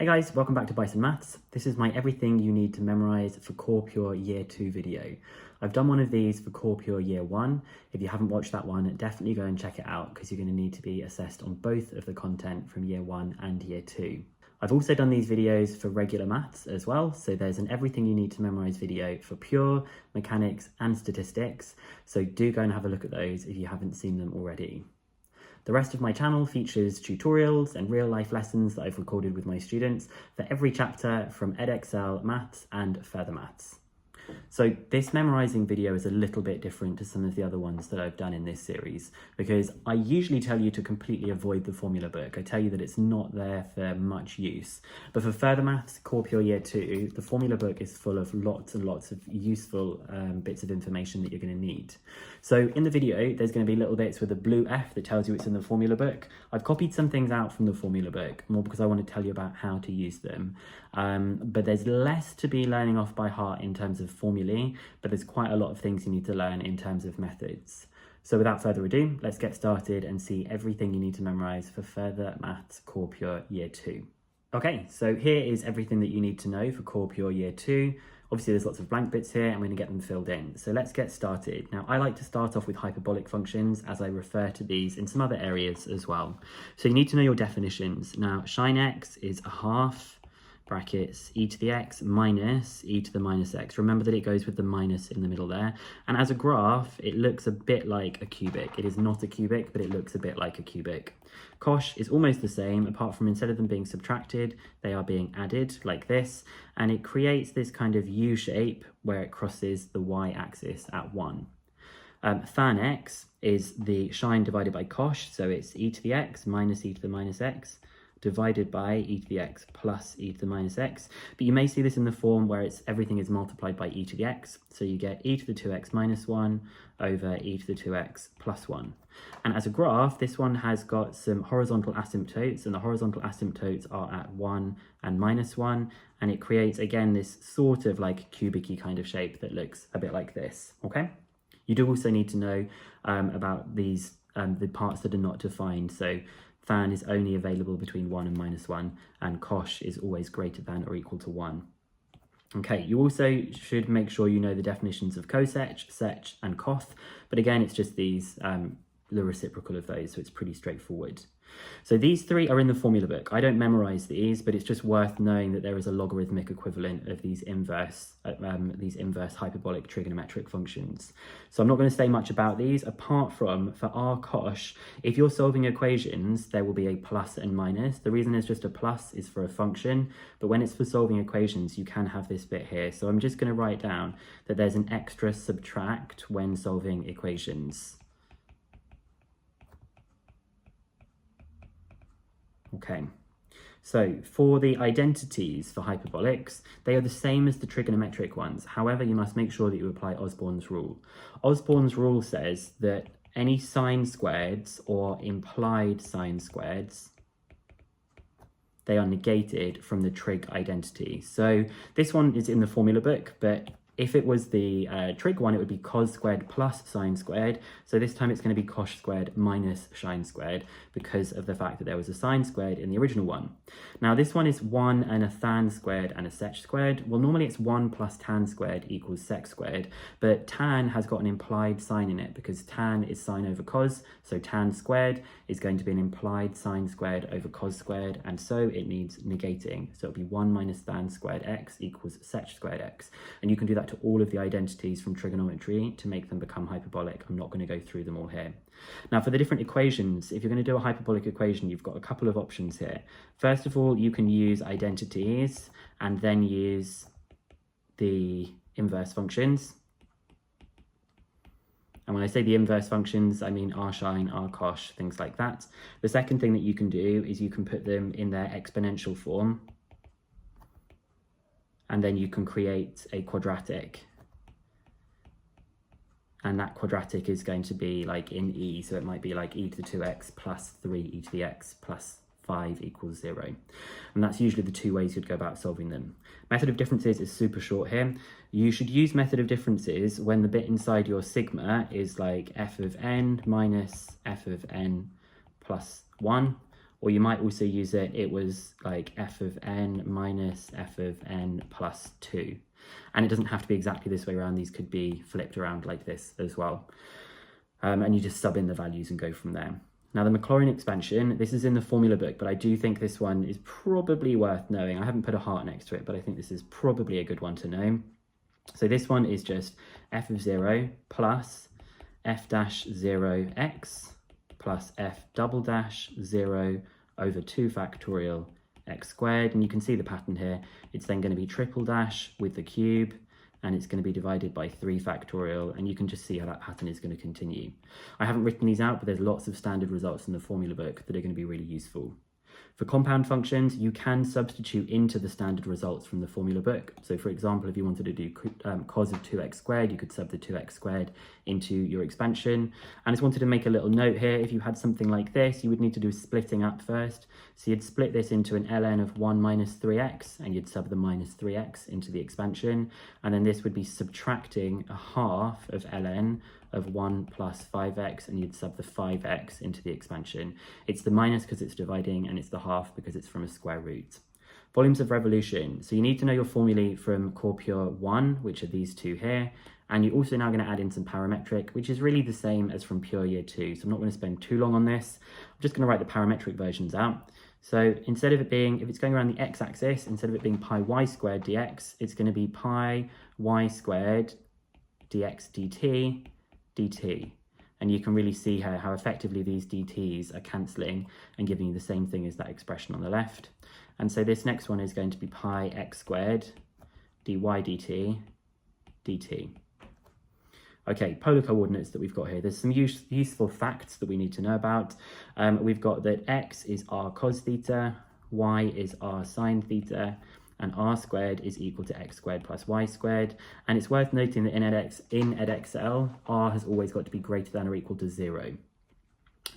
Hey guys, welcome back to Bicen Maths. This is my everything you need to memorize for Core Pure Year 2 video. I've done one of these for Core Pure Year 1. If you haven't watched that one, definitely go and check it out because you're going to need to be assessed on both of the content from Year 1 and Year 2. I've also done these videos for regular maths as well, so there's an everything you need to memorize video for pure, mechanics and statistics, so do go and have a look at those if you haven't seen them already. The rest of my channel features tutorials and real-life lessons that I've recorded with my students for every chapter from Edexcel, Maths and Further Maths. So this memorizing video is a little bit different to some of the other ones that I've done in this series because I usually tell you to completely avoid the formula book. I tell you that it's not there for much use. But for Further Maths, Core Pure Year 2, the formula book is full of lots and lots of useful bits of information that you're going to need. So in the video, there's going to be little bits with a blue F that tells you it's in the formula book. I've copied some things out from the formula book, more because I want to tell you about how to use them. But there's less to be learning off by heart in terms of formulae, but there's quite a lot of things you need to learn in terms of methods. So without further ado, let's get started and see everything you need to memorize for Further Maths Core Pure Year 2. Okay, so here is everything that you need to know for Core Pure Year 2. Obviously there's lots of blank bits here and we're going to get them filled in. So let's get started. Now I like to start off with hyperbolic functions as I refer to these in some other areas as well. So you need to know your definitions. Now sin x is a half brackets e to the x minus e to the minus x. Remember that it goes with the minus in the middle there. And as a graph, it looks a bit like a cubic. It is not a cubic, but it looks a bit like a cubic. Cosh is almost the same, apart from instead of them being subtracted, they are being added like this. And it creates this kind of U shape where it crosses the y-axis at 1. Tan x is the sine divided by cosh, so it's e to the x minus e to the minus x, divided by e to the x plus e to the minus x. But you may see this in the form where everything is multiplied by e to the x. So you get e to the 2x minus 1 over e to the 2x plus 1. And as a graph, this one has got some horizontal asymptotes, and the horizontal asymptotes are at 1 and minus 1. And it creates, again, this sort of like cubic-y kind of shape that looks a bit like this, okay? You do also need to know about these, the parts that are not defined. So tan is only available between 1 and minus 1, and cosh is always greater than or equal to 1. Okay, you also should make sure you know the definitions of cosec, sec, and coth, but again, it's just these, the reciprocal of those, so it's pretty straightforward. So these three are in the formula book. I don't memorize these, but it's just worth knowing that there is a logarithmic equivalent of these inverse hyperbolic trigonometric functions. So I'm not going to say much about these, apart from for r cosh, if you're solving equations, there will be a plus and minus. The reason it's just a plus is for a function, but when it's for solving equations, you can have this bit here. So I'm just going to write down that there's an extra subtract when solving equations. Okay, so for the identities for hyperbolics, they are the same as the trigonometric ones. However, you must make sure that you apply Osborne's rule. Osborne's rule says that any sine squareds or implied sine squareds, they are negated from the trig identity. So this one is in the formula book, but if it was the trig one, it would be cos squared plus sine squared. So this time it's going to be cosh squared minus sine squared because of the fact that there was a sine squared in the original one. Now this one is 1 and a tan squared and a sec squared. Well, normally it's 1 plus tan squared equals sec squared, but tan has got an implied sign in it because tan is sine over cos. So tan squared is going to be an implied sine squared over cos squared, and so it needs negating. So it'll be 1 minus tan squared x equals sec squared x. And you can do that to all of the identities from trigonometry to make them become hyperbolic. I'm not going to go through them all here. Now for the different equations, if you're going to do a hyperbolic equation, you've got a couple of options here. First of all, you can use identities and then use the inverse functions. And when I say the inverse functions, I mean r sine, r cosh, things like that. The second thing that you can do is you can put them in their exponential form, and then you can create a quadratic. And that quadratic is going to be like in e, so it might be like e to the 2x plus 3 e to the x plus 5 equals 0. And that's usually the two ways you'd go about solving them. Method of differences is super short here. You should use method of differences when the bit inside your sigma is like f of n minus f of n plus 1, or you might also use it was like f of n minus f of n plus 2. And it doesn't have to be exactly this way around. These could be flipped around like this as well. And you just sub in the values and go from there. Now the Maclaurin expansion, this is in the formula book, but I do think this one is probably worth knowing. I haven't put a heart next to it, but I think this is probably a good one to know. So this one is just f of 0 plus f dash 0x plus f double dash 0 over 2 factorial x squared. And you can see the pattern here. It's then going to be triple dash with the cube, and it's going to be divided by 3 factorial, and you can just see how that pattern is going to continue. I haven't written these out, but there's lots of standard results in the formula book that are going to be really useful. For compound functions, you can substitute into the standard results from the formula book. So for example, if you wanted to do cos of 2x squared, you could sub the 2x squared into your expansion. And I just wanted to make a little note here. If you had something like this, you would need to do splitting up first. So you'd split this into an ln of 1 minus 3x, and you'd sub the minus 3x into the expansion. And then this would be subtracting a half of ln of 1 plus 5x, and you'd sub the 5x into the expansion. It's the minus because it's dividing, and it's the half because it's from a square root. Volumes of revolution. So you need to know your formulae from core pure 1, which are these two here, and you're also now going to add in some parametric, which is really the same as from pure year 2. So I'm not going to spend too long on this. I'm just going to write the parametric versions out. So instead of it being, if it's going around the x-axis, instead of it being pi y squared dx, it's going to be pi y squared dx dt. And you can really see how effectively these dt's are cancelling and giving you the same thing as that expression on the left. And so this next one is going to be pi x squared dy dt. Okay, polar coordinates that we've got here. There's some useful facts that we need to know about. We've got that x is r cos theta, y is r sine theta, and r squared is equal to x squared plus y squared. And it's worth noting that in Edexcel, r has always got to be greater than or equal to 0.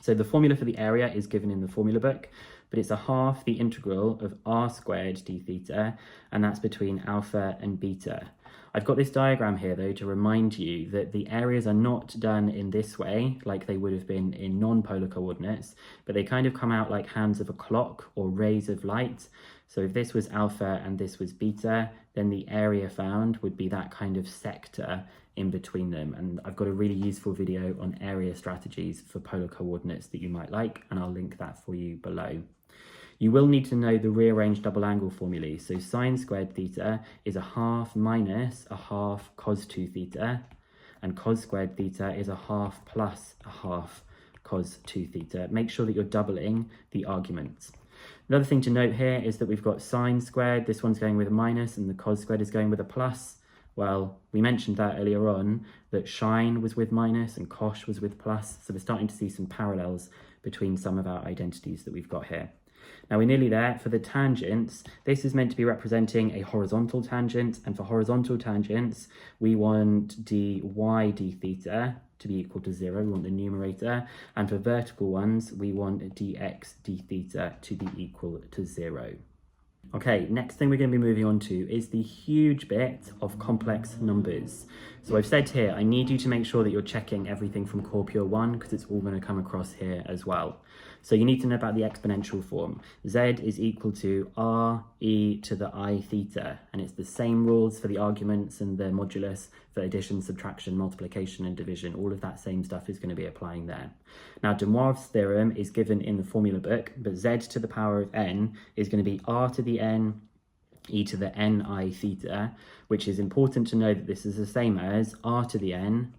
So the formula for the area is given in the formula book, but it's a half the integral of r squared d theta, and that's between alpha and beta. I've got this diagram here though to remind you that the areas are not done in this way like they would have been in non-polar coordinates, but they kind of come out like hands of a clock or rays of light. So if this was alpha and this was beta, then the area found would be that kind of sector in between them. And I've got a really useful video on area strategies for polar coordinates that you might like, and I'll link that for you below. You will need to know the rearranged double angle formulae. So sine squared theta is a half minus a half cos 2 theta, and cos squared theta is a half plus a half cos 2 theta. Make sure that you're doubling the arguments. Another thing to note here is that we've got sine squared. This one's going with a minus, and the cos squared is going with a plus. Well, we mentioned that earlier on, that shine was with minus and cosh was with plus. So we're starting to see some parallels between some of our identities that we've got here. Now we're nearly there. For the tangents, this is meant to be representing a horizontal tangent, and for horizontal tangents, we want dy d theta to be equal to 0, we want the numerator, and for vertical ones, we want dx d theta to be equal to 0. Okay, next thing we're going to be moving on to is the huge bit of complex numbers. So I've said here, I need you to make sure that you're checking everything from core pure 1 because it's all going to come across here as well. So you need to know about the exponential form. Z is equal to r e to the I theta, and it's the same rules for the arguments and the modulus for addition, subtraction, multiplication, and division. All of that same stuff is going to be applying there. Now, de Moivre's theorem is given in the formula book, but Z to the power of n is going to be r to the n e to the ni theta, which is important to know that this is the same as r to the n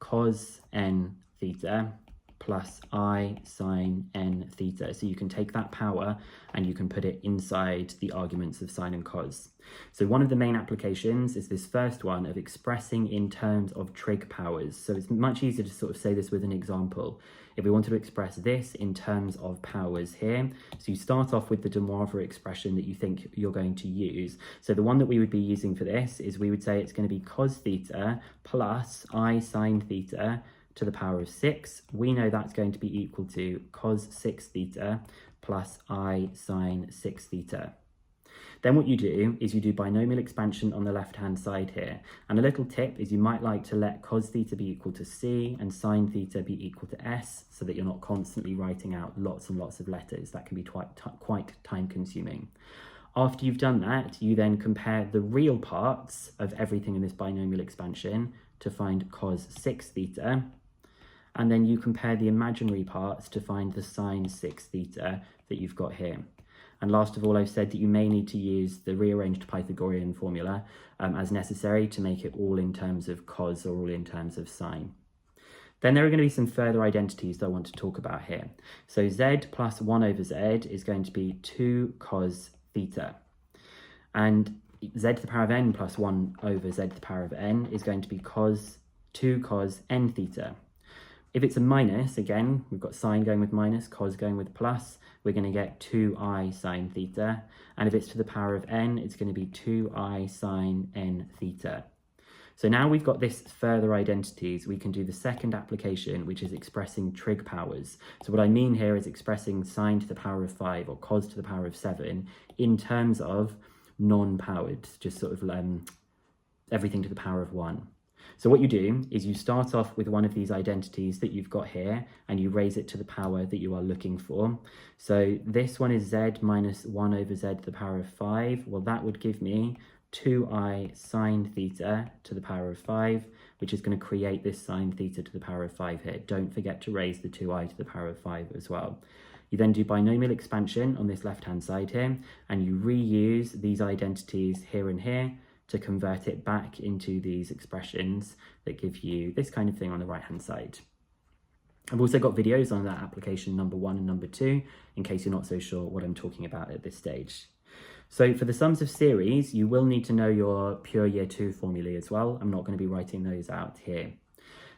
cos n theta plus I sine n theta. So you can take that power and you can put it inside the arguments of sine and cos. So one of the main applications is this first one of expressing in terms of trig powers. So it's much easier to sort of say this with an example. If we wanted to express this in terms of powers here, so you start off with the de Moivre expression that you think you're going to use. So the one that we would be using for this is we would say it's going to be cos theta plus I sine theta to the power of 6. We know that's going to be equal to cos 6 theta plus I sine 6 theta. Then what you do is you do binomial expansion on the left-hand side here. And a little tip is you might like to let cos theta be equal to c and sine theta be equal to s, so that you're not constantly writing out lots and lots of letters. That can be quite time-consuming. After you've done that, you then compare the real parts of everything in this binomial expansion to find cos 6 theta, and then you compare the imaginary parts to find the sine 6 theta that you've got here. And last of all, I've said that you may need to use the rearranged Pythagorean formula as necessary to make it all in terms of cos or all in terms of sine. Then there are going to be some further identities that I want to talk about here. So z plus 1 over z is going to be 2 cos theta. And z to the power of n plus 1 over z to the power of n is going to be 2 cos n theta. If it's a minus, again, we've got sine going with minus, cos going with plus, we're going to get 2i sine theta. And if it's to the power of n, it's going to be 2i sine n theta. So now we've got this further identities, we can do the second application, which is expressing trig powers. So what I mean here is expressing sine to the power of 5 or cos to the power of 7 in terms of non-powered, just sort of everything to the power of 1. So what you do is you start off with one of these identities that you've got here and you raise it to the power that you are looking for. So this one is z minus 1 over z to the power of 5. Well, that would give me 2i sine theta to the power of 5, which is going to create this sine theta to the power of 5 here. Don't forget to raise the 2i to the power of 5 as well. You then do binomial expansion on this left-hand side here, and you reuse these identities here and here to convert it back into these expressions that give you this kind of thing on the right-hand side. I've also got videos on that application number 1 and number 2, in case you're not so sure what I'm talking about at this stage. So for the sums of series, you will need to know your pure year 2 formulae as well. I'm not going to be writing those out here.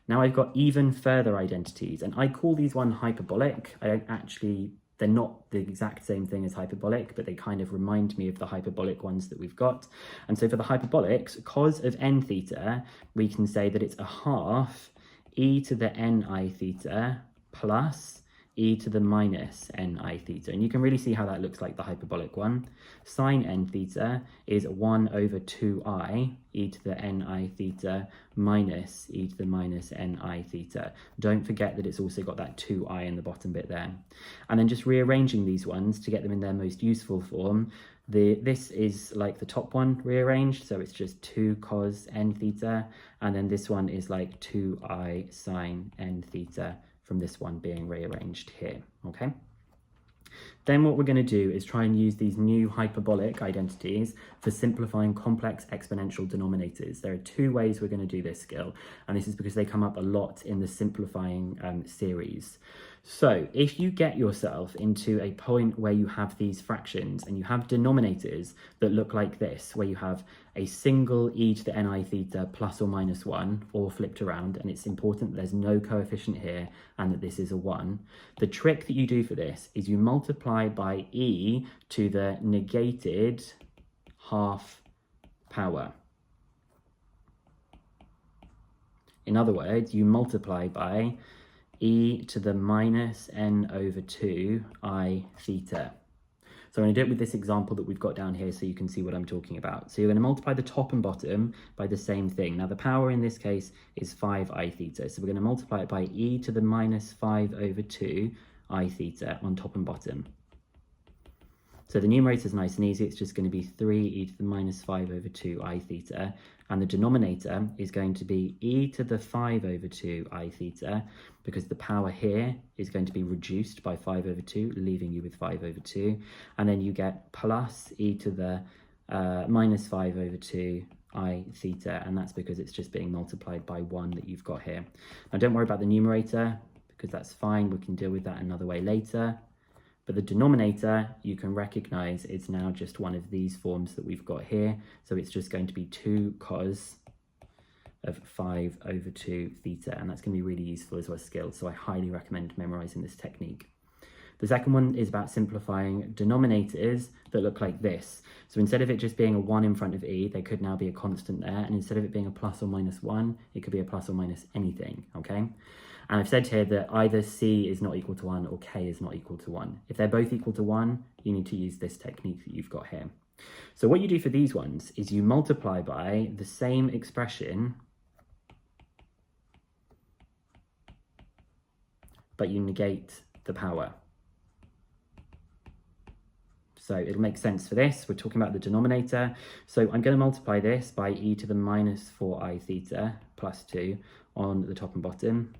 Now I've got even further identities, and I call these one hyperbolic. They're not the exact same thing as hyperbolic, but they kind of remind me of the hyperbolic ones that we've got. And so for the hyperbolics, cos of n theta, we can say that it's a half e to the ni theta plus e to the minus ni theta. And you can really see how that looks like the hyperbolic one. Sine n theta is 1 over 2i e to the ni theta minus e to the minus ni theta. Don't forget that it's also got that 2i in the bottom bit there. And then just rearranging these ones to get them in their most useful form. This is like the top one rearranged, so it's just 2 cos n theta, and then this one is like 2i sine n theta, from this one being rearranged here, okay? Then what we're going to do is try and use these new hyperbolic identities for simplifying complex exponential denominators. There are 2 ways we're going to do this skill, and this is because they come up a lot in the simplifying series. So if you get yourself into a point where you have these fractions and you have denominators that look like this, where you have a single e to the ni theta plus or minus 1, or flipped around, and it's important that there's no coefficient here and that this is a 1, the trick that you do for this is you multiply by e to the negated half power. In other words, you multiply by e to the minus n over 2 I theta. So I'm going to do it with this example that we've got down here so you can see what I'm talking about. So you're going to multiply the top and bottom by the same thing. Now the power in this case is 5 I theta. So we're going to multiply it by e to the minus 5 over 2 I theta on top and bottom. So the numerator is nice and easy. It's just going to be 3 e to the minus 5 over 2 I theta. And the denominator is going to be e to the 5 over 2 I theta, because the power here is going to be reduced by 5 over 2, leaving you with 5 over 2. And then you get plus e to the minus 5 over 2 I theta, and that's because it's just being multiplied by 1 that you've got here. Now don't worry about the numerator, because that's fine. We can deal with that another way later. But the denominator, you can recognize it's now just one of these forms that we've got here. So it's just going to be 2 cos of 5 over 2 theta. And that's going to be really useful as a skill. So I highly recommend memorizing this technique. The second one is about simplifying denominators that look like this. So instead of it just being a 1 in front of e, there could now be a constant there. And instead of it being a plus or minus 1, it could be a plus or minus anything, okay? And I've said here that either c is not equal to 1 or k is not equal to 1. If they're both equal to 1, you need to use this technique that you've got here. So what you do for these ones is you multiply by the same expression, but you negate the power. So it'll make sense for this. We're talking about the denominator. So I'm going to multiply this by e to the minus 4i theta plus 2 on the top and bottom.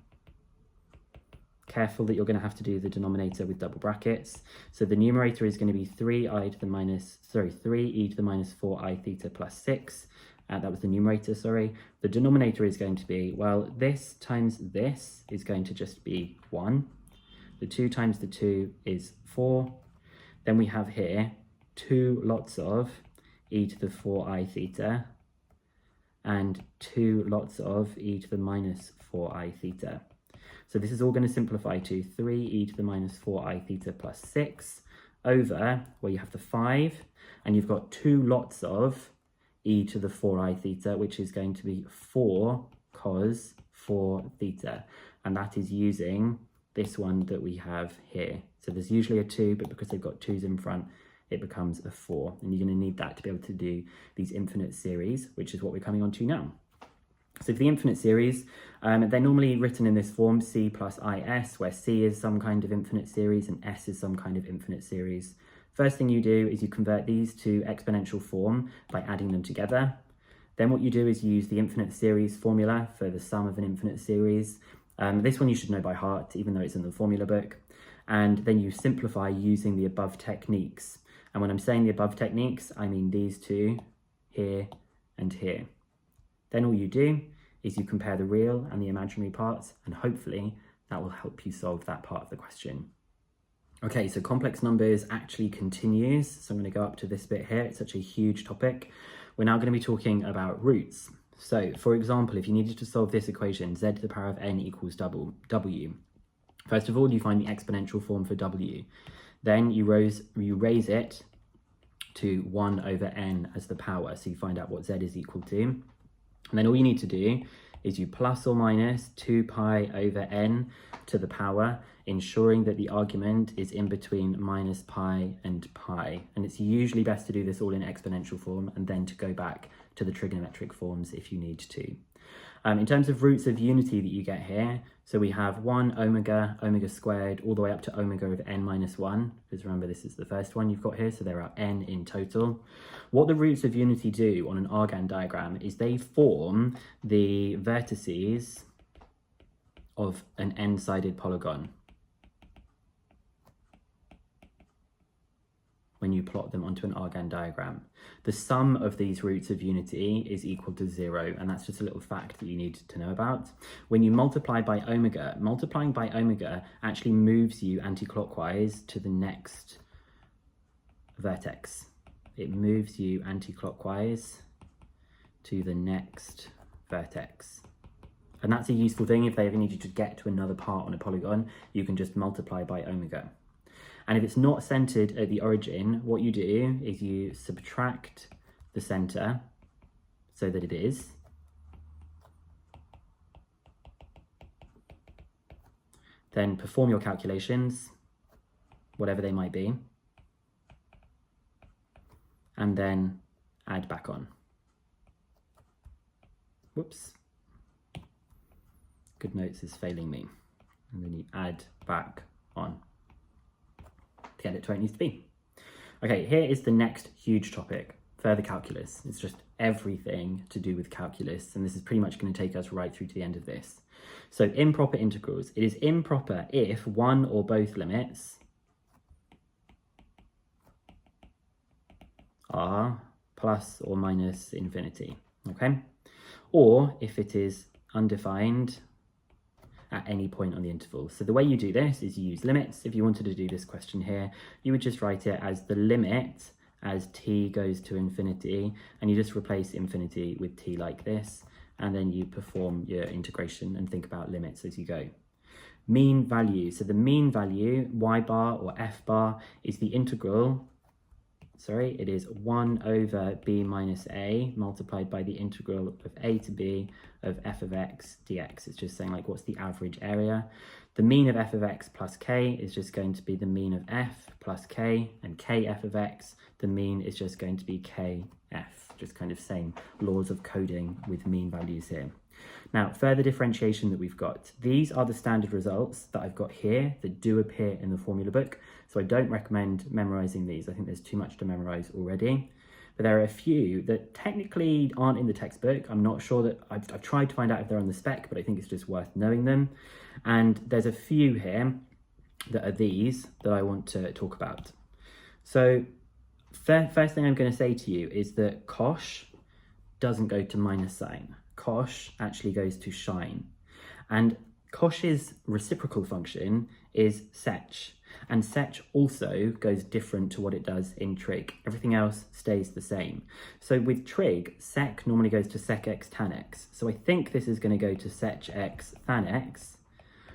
Careful that you're going to have to do the denominator with double brackets. So the numerator is going to be 3e to the minus 4i theta plus 6. That was the numerator, sorry. The denominator is going to be, well, this times this is going to just be 1. The 2 times the 2 is 4. Then we have here 2 lots of e to the 4i theta and 2 lots of e to the minus 4i theta. So this is all going to simplify to 3e to the minus 4i theta plus 6 over, where you have the 5, and you've got 2 lots of e to the 4i theta, which is going to be 4 cos 4 theta. And that is using this one that we have here. So there's usually a 2, but because they've got 2's in front, it becomes a 4. And you're going to need that to be able to do these infinite series, which is what we're coming on to now. So for the infinite series, they're normally written in this form, c plus is, where c is some kind of infinite series and s is some kind of infinite series. First thing you do is you convert these to exponential form by adding them together. Then what you do is use the infinite series formula for the sum of an infinite series. This one you should know by heart, even though it's in the formula book. And then you simplify using the above techniques. And when I'm saying the above techniques, I mean these two, here and here. Then all you do is you compare the real and the imaginary parts, and hopefully that will help you solve that part of the question. Okay, so complex numbers actually continues. So I'm going to go up to this bit here. It's such a huge topic. We're now going to be talking about roots. So for example, if you needed to solve this equation, z to the power of n equals w. First of all, you find the exponential form for w. Then you raise it to 1 over n as the power. So you find out what z is equal to. And then all you need to do is you plus or minus 2 pi over n to the power, ensuring that the argument is in between minus pi and pi. And it's usually best to do this all in exponential form and then to go back to the trigonometric forms if you need to. In terms of roots of unity that you get here, so we have 1 omega squared, all the way up to omega of n minus 1, because remember this is the first one you've got here, so there are n in total. What the roots of unity do on an argand diagram is they form the vertices of an n-sided polygon when you plot them onto an argand diagram. The sum of these roots of unity is equal to 0, and that's just a little fact that you need to know about. When you multiply by omega, multiplying by omega actually moves you anti-clockwise to the next vertex. It moves you anti-clockwise to the next vertex. And that's a useful thing. If they ever need you to get to another part on a polygon, you can just multiply by omega. And if it's not centered at the origin, what you do is you subtract the center so that it is. Then perform your calculations, whatever they might be, and then add back on. Whoops. GoodNotes is failing me. And then you add back on to get it to where it needs to be. Okay, here is the next huge topic, further calculus. It's just everything to do with calculus, and this is pretty much going to take us right through to the end of this. So improper integrals. It is improper if one or both limits are plus or minus infinity, okay? Or if it is undefined at any point on the interval. So the way you do this is you use limits. If you wanted to do this question here, you would just write it as the limit as t goes to infinity, and you just replace infinity with t like this, and then you perform your integration and think about limits as you go. Mean value. So the mean value, y bar or f bar, is the integral, it is 1 over b minus a multiplied by the integral of a to b of f of x dx. It's just saying like what's the average area. The mean of f of x plus k is just going to be the mean of f plus k, and kf of x, the mean is just going to be kf, just kind of same laws of coding with mean values here. Now, further differentiation that we've got. These are the standard results that I've got here that do appear in the formula book. So I don't recommend memorizing these. I think there's too much to memorize already. But there are a few that technically aren't in the textbook. I'm not sure that I've tried to find out if they're on the spec, but I think it's just worth knowing them. And there's a few here that are these that I want to talk about. So first thing I'm going to say to you is that cosh doesn't go to minus sign. Cosh actually goes to shine. And cosh's reciprocal function is sec. And sec also goes different to what it does in trig. Everything else stays the same. So with trig, sec normally goes to sec x tan x. So I think this is going to go to sec x tan x.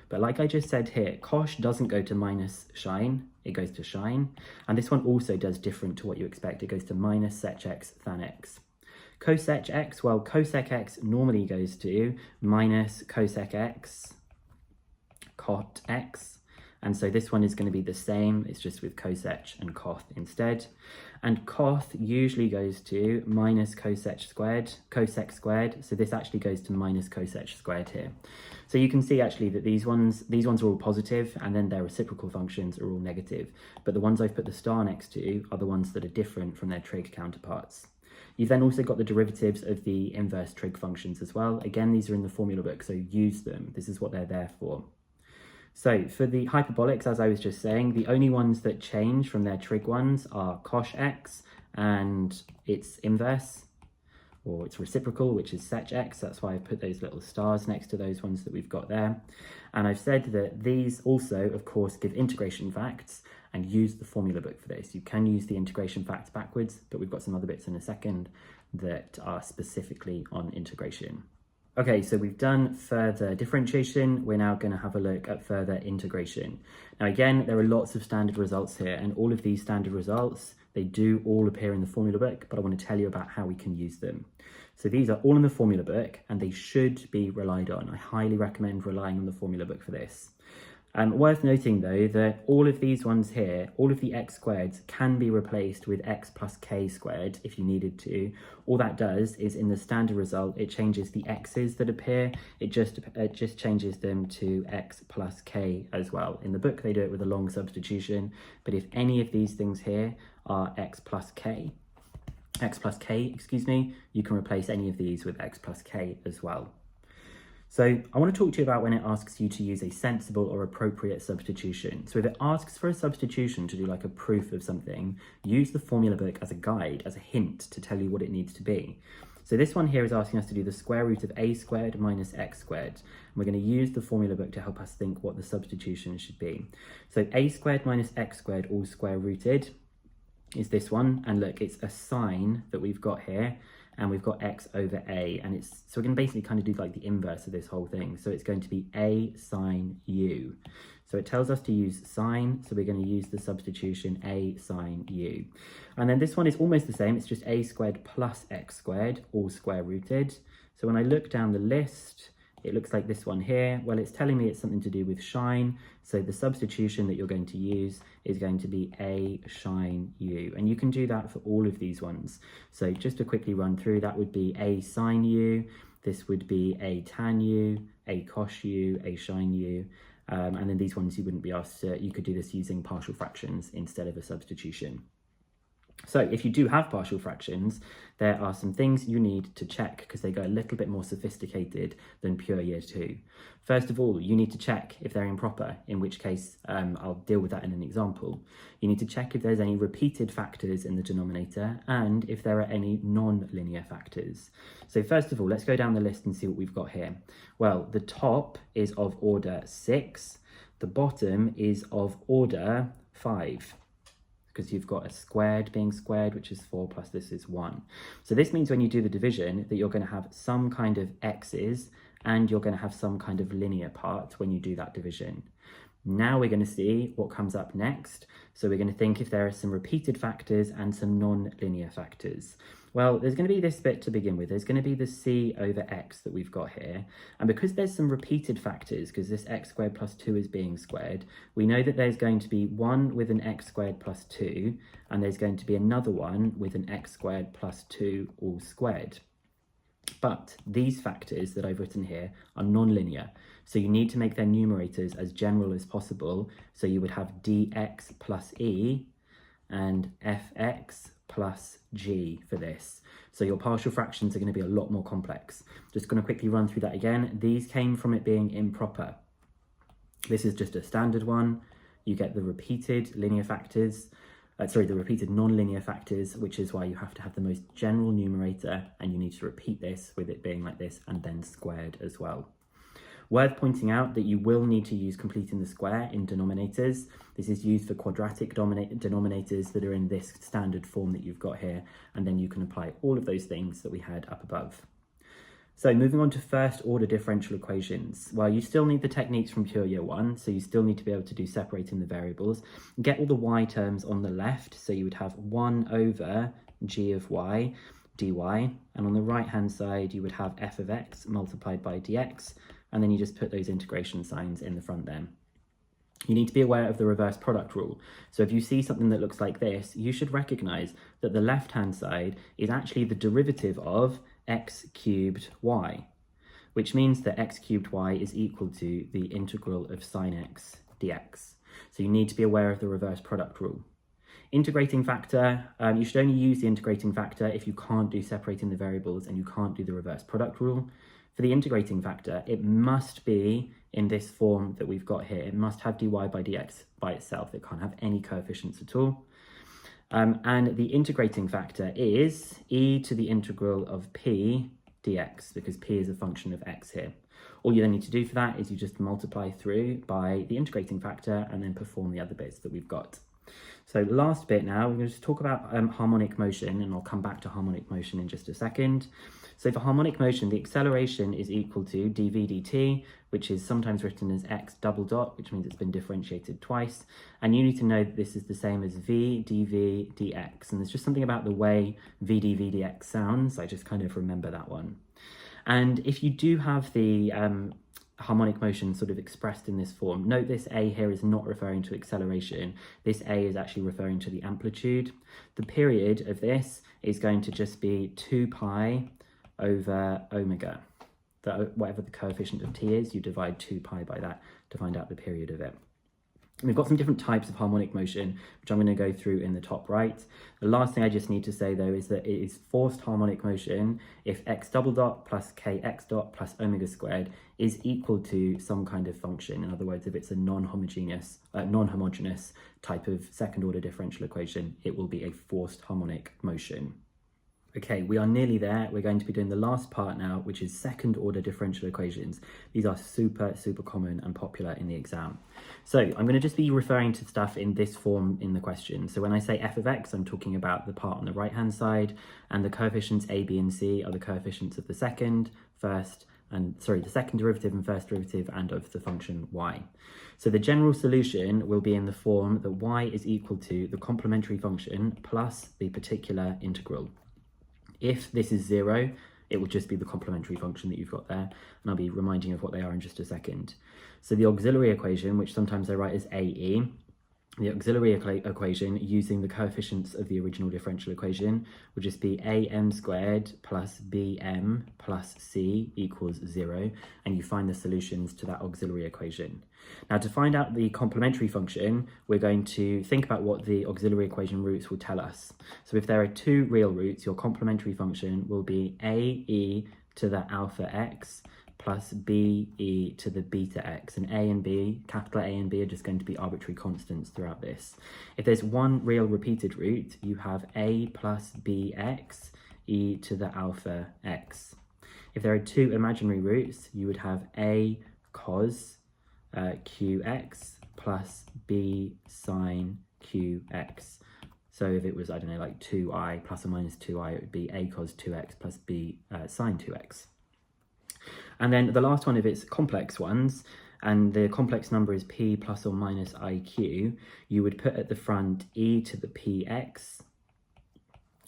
But like I just said here, cosh doesn't go to minus shine, it goes to shine. And this one also does different to what you expect. It goes to minus sec x tan x. Cosec x, well, cosec x normally goes to minus cosec x cot x. And so this one is going to be the same, it's just with cosec and coth instead. And coth usually goes to minus cosec squared, so this actually goes to minus cosec squared here. So you can see actually that these ones are all positive, and then their reciprocal functions are all negative. But the ones I've put the star next to are the ones that are different from their trig counterparts. You've then also got the derivatives of the inverse trig functions as well. Again, these are in the formula book, so use them. This is what they're there for. So for the hyperbolics, as I was just saying, the only ones that change from their trig ones are cosh x and its inverse, or its reciprocal, which is sec x. That's why I've put those little stars next to those ones that we've got there. And I've said that these also, of course, give integration facts, and use the formula book for this. You can use the integration facts backwards, but we've got some other bits in a second that are specifically on integration. Okay, so we've done further differentiation. We're now going to have a look at further integration. Now again, there are lots of standard results here, and all of these standard results, they do all appear in the formula book, but I want to tell you about how we can use them. So these are all in the formula book, and they should be relied on. I highly recommend relying on the formula book for this. Worth noting though that all of these ones here, all of the x squareds can be replaced with x plus k squared if you needed to. All that does is in the standard result, it changes the x's that appear. It just changes them to x plus k as well. In the book, they do it with a long substitution, but if any of these things here are x plus k, you can replace any of these with x plus k as well. So I want to talk to you about when it asks you to use a sensible or appropriate substitution. So if it asks for a substitution to do like a proof of something, use the formula book as a guide, as a hint to tell you what it needs to be. So this one here is asking us to do the square root of a squared minus x squared. And we're going to use the formula book to help us think what the substitution should be. So a squared minus x squared all square rooted is this one. And look, it's a sign that we've got here. And we've got x over a, and so we're going to basically kind of do like the inverse of this whole thing. So it's going to be a sine u. So it tells us to use sine, so we're going to use the substitution a sine u. And then this one is almost the same, it's just a squared plus x squared, all square rooted. So when I look down the list, it looks like this one here. Well, it's telling me it's something to do with shine. So the substitution that you're going to use is going to be a shine u. And you can do that for all of these ones. So just to quickly run through, that would be a sine u. This would be a tan u, a cosh u, a shine u. And then these ones you wouldn't be asked to, you could do this using partial fractions instead of a substitution. So if you do have partial fractions, there are some things you need to check because they go a little bit more sophisticated than pure year 2. First of all, you need to check if they're improper, in which case I'll deal with that in an example. You need to check if there's any repeated factors in the denominator and if there are any non-linear factors. So first of all, let's go down the list and see what we've got here. Well, the top is of order 6, the bottom is of order 5. Because you've got a squared being squared, which is 4 plus this is 1. So this means when you do the division that you're going to have some kind of x's and you're going to have some kind of linear part when you do that division. Now we're going to see what comes up next. So we're going to think if there are some repeated factors and some non-linear factors. Well, there's going to be this bit to begin with. There's going to be the c over x that we've got here. And because there's some repeated factors, because this x squared plus 2 is being squared, we know that there's going to be one with an x squared plus 2, and there's going to be another one with an x squared plus 2 all squared. But these factors that I've written here are non-linear. So you need to make their numerators as general as possible. So you would have dx plus e and fx plus g for this. So your partial fractions are going to be a lot more complex. Just going to quickly run through that again. These came from it being improper. This is just a standard one. You get the repeated linear factors, the repeated non-linear factors, which is why you have to have the most general numerator, and you need to repeat this with it being like this and then squared as well. Worth pointing out that you will need to use completing the square in denominators. This is used for quadratic denominators that are in this standard form that you've got here, and then you can apply all of those things that we had up above. So moving on to first order differential equations. Well, you still need the techniques from pure year 1, so you still need to be able to do separating the variables. Get all the y terms on the left, so you would have 1 over g of y dy, and on the right hand side you would have f of x multiplied by dx, and then you just put those integration signs in the front then. You need to be aware of the reverse product rule. So if you see something that looks like this, you should recognize that the left hand side is actually the derivative of x cubed y, which means that x cubed y is equal to the integral of sine x dx. So you need to be aware of the reverse product rule. Integrating factor, you should only use the integrating factor if you can't do separating the variables and you can't do the reverse product rule. For the integrating factor, it must be in this form that we've got here. It must have dy by dx by itself. It can't have any coefficients at all. And the integrating factor is e to the integral of p dx, because p is a function of x here. All you then need to do for that is you just multiply through by the integrating factor and then perform the other bits that we've got. So last bit now, we're going to just talk about harmonic motion, and I'll come back to harmonic motion in just a second. So for harmonic motion, the acceleration is equal to dv dt, which is sometimes written as x double dot, which means it's been differentiated twice. And you need to know that this is the same as v dv dx. And there's just something about the way v dv dx sounds. I just kind of remember that one. And if you do have the harmonic motion sort of expressed in this form, note this a here is not referring to acceleration. This a is actually referring to the amplitude. The period of this is going to just be 2 pi over omega. Whatever the coefficient of t is, you divide 2 pi by that to find out the period of it. We've got some different types of harmonic motion, which I'm going to go through in the top right. The last thing I just need to say though is that it is forced harmonic motion if x double dot plus kx dot plus omega squared is equal to some kind of function. In other words, if it's a non-homogeneous type of second order differential equation, it will be a forced harmonic motion. Okay, we are nearly there. We're going to be doing the last part now, which is second order differential equations. These are super common and popular in the exam. So I'm going to just be referring to stuff in this form in the question. So when I say f of x, I'm talking about the part on the right hand side, and the coefficients a, b, and c are the coefficients of the second derivative and first derivative and of the function y. So the general solution will be in the form that y is equal to the complementary function plus the particular integral. If this is 0, it will just be the complementary function that you've got there, and I'll be reminding you of what they are in just a second. So the auxiliary equation, which sometimes I write as AE, the auxiliary equation using the coefficients of the original differential equation would just be am squared plus bm plus c equals 0, and you find the solutions to that auxiliary equation. Now to find out the complementary function, we're going to think about what the auxiliary equation roots will tell us. So if there are 2 real roots, your complementary function will be ae to the alpha x plus be to the beta x, and a and b, capital A and b, are just going to be arbitrary constants throughout this. If there's 1 real repeated root, you have a plus bx e to the alpha x. If there are 2 imaginary roots, you would have a cos qx plus b sine qx. So if it was, I don't know, like 2i plus or minus 2i, it would be a cos 2x plus b sine 2x. And then the last one of its complex ones, and the complex number is p plus or minus iq, you would put at the front e to the px,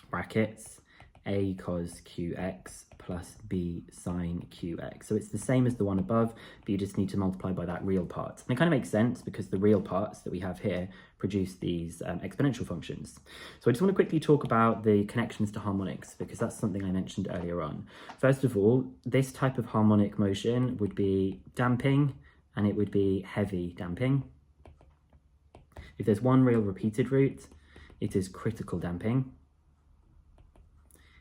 brackets, a cos qx plus b sine qx. So it's the same as the one above, but you just need to multiply by that real part. And it kind of makes sense because the real parts that we have here produce these exponential functions. So I just want to quickly talk about the connections to harmonics, because that's something I mentioned earlier on. First of all, this type of harmonic motion would be damping, and it would be heavy damping. If there's one real repeated root, it is critical damping.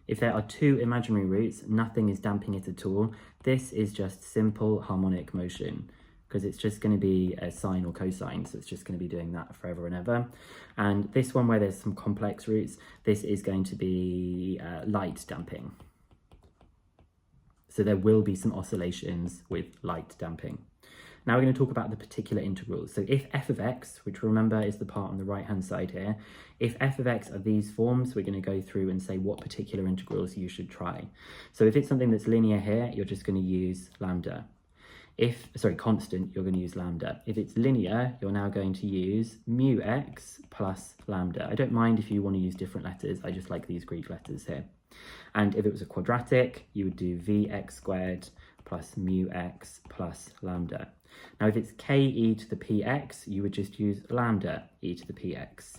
If there are two imaginary roots, nothing is damping it at all. This is just simple harmonic motion, because it's just going to be a sine or cosine, so it's just going to be doing that forever and ever. And this one where there's some complex roots, this is going to be light damping. So there will be some oscillations with light damping. Now we're going to talk about the particular integrals. So if f of x, which remember is the part on the right hand side here, if f of x are these forms, we're going to go through and say what particular integrals you should try. So if it's something that's linear here, you're just going to use lambda. Constant, you're going to use lambda. If it's linear, you're now going to use mu x plus lambda. I don't mind if you want to use different letters, I just like these Greek letters here. And if it was a quadratic, you would do vx squared plus mu x plus lambda. Now if it's k e to the px, you would just use lambda e to the px.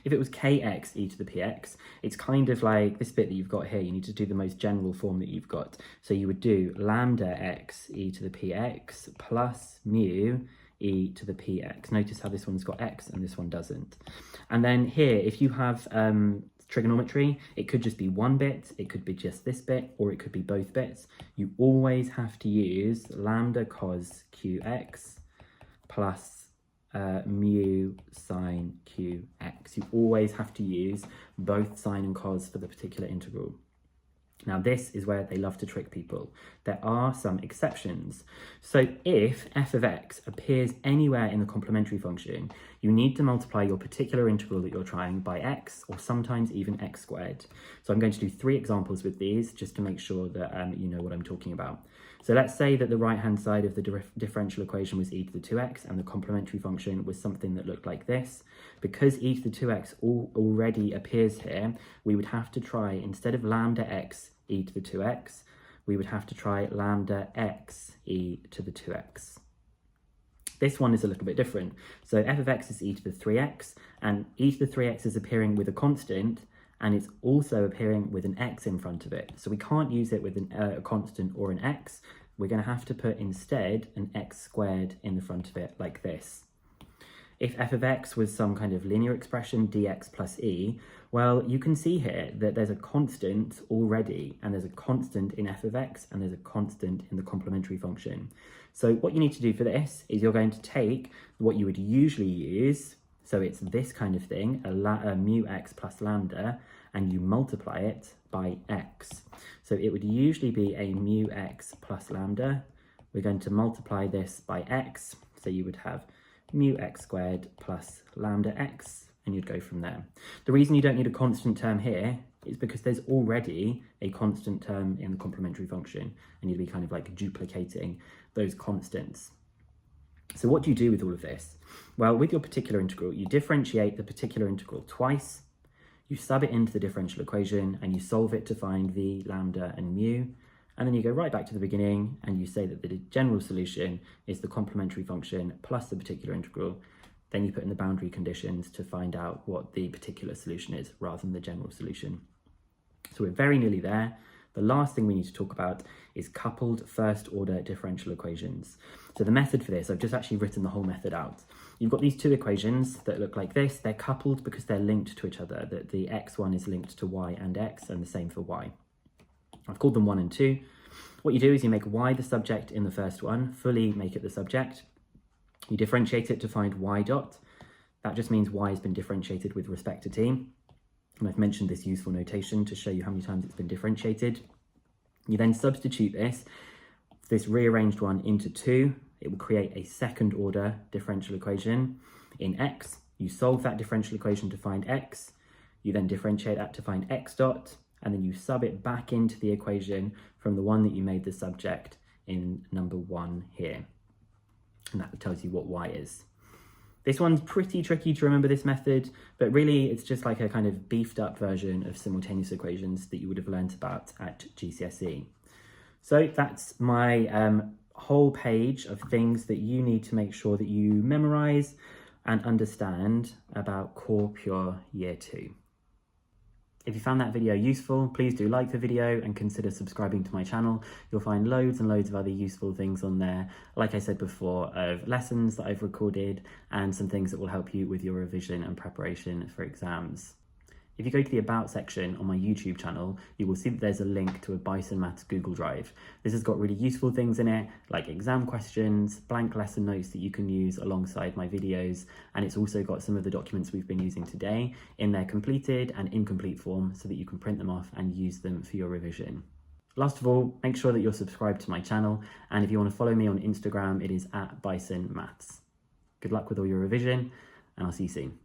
If it was kx e to the px, it's kind of like this bit that you've got here. You need to do the most general form that you've got. So you would do lambda x e to the px plus mu e to the px. Notice how this one's got x and this one doesn't. And then here, if you have trigonometry, it could just be one bit, it could be just this bit, or it could be both bits. You always have to use lambda cos qx plus mu sine qx. You always have to use both sine and cos for the particular integral. Now this is where they love to trick people. There are some exceptions. So if f of x appears anywhere in the complementary function, you need to multiply your particular integral that you're trying by x, or sometimes even x squared. So I'm going to do 3 examples with these just to make sure that you know what I'm talking about. So let's say that the right-hand side of the differential equation was e to the 2x and the complementary function was something that looked like this. Because e to the 2x already appears here, we would have to try, instead of lambda x e to the 2x, we would have to try lambda x e to the 2x. This one is a little bit different. So f of x is e to the 3x, and e to the 3x is appearing with a constant, and it's also appearing with an x in front of it. So we can't use it with a constant or an x. We're going to have to put instead an x squared in the front of it, like this. If f of x was some kind of linear expression, dx plus e, well, you can see here that there's a constant already, and there's a constant in f of x, and there's a constant in the complementary function. So what you need to do for this is you're going to take what you would usually use, so it's this kind of thing, a mu x plus lambda, and you multiply it by x. So it would usually be a mu x plus lambda. We're going to multiply this by x, so you would have mu x squared plus lambda x, and you'd go from there. The reason you don't need a constant term here is because there's already a constant term in the complementary function, and you'd be kind of like duplicating those constants. So what do you do with all of this? Well, with your particular integral, you differentiate the particular integral twice, you sub it into the differential equation, and you solve it to find v, lambda, and mu. And then you go right back to the beginning and you say that the general solution is the complementary function plus the particular integral. Then you put in the boundary conditions to find out what the particular solution is rather than the general solution. So we're very nearly there. The last thing we need to talk about is coupled first order differential equations. So the method for this, I've just actually written the whole method out. You've got these 2 equations that look like this. They're coupled because they're linked to each other, that the x1 is linked to y and x, and the same for y. I've called them 1 and 2. What you do is you make y the subject in the first one, fully make it the subject. You differentiate it to find y dot. That just means y has been differentiated with respect to t. And I've mentioned this useful notation to show you how many times it's been differentiated. You then substitute this rearranged one into 2. It will create a second order differential equation in x. You solve that differential equation to find x. You then differentiate that to find x dot, and then you sub it back into the equation from the one that you made the subject in number 1 here. And that tells you what y is. This one's pretty tricky to remember, this method, but really it's just like a kind of beefed up version of simultaneous equations that you would have learnt about at GCSE. So that's my whole page of things that you need to make sure that you memorise and understand about Core Pure Year 2. If you found that video useful, please do like the video and consider subscribing to my channel. You'll find loads and loads of other useful things on there, like I said before, of lessons that I've recorded and some things that will help you with your revision and preparation for exams. If you go to the About section on my YouTube channel, you will see that there's a link to a Bicen Maths Google Drive. This has got really useful things in it, like exam questions, blank lesson notes that you can use alongside my videos, and it's also got some of the documents we've been using today in their completed and incomplete form so that you can print them off and use them for your revision. Last of all, make sure that you're subscribed to my channel, and if you want to follow me on Instagram, it is @Bicen Maths. Good luck with all your revision, and I'll see you soon.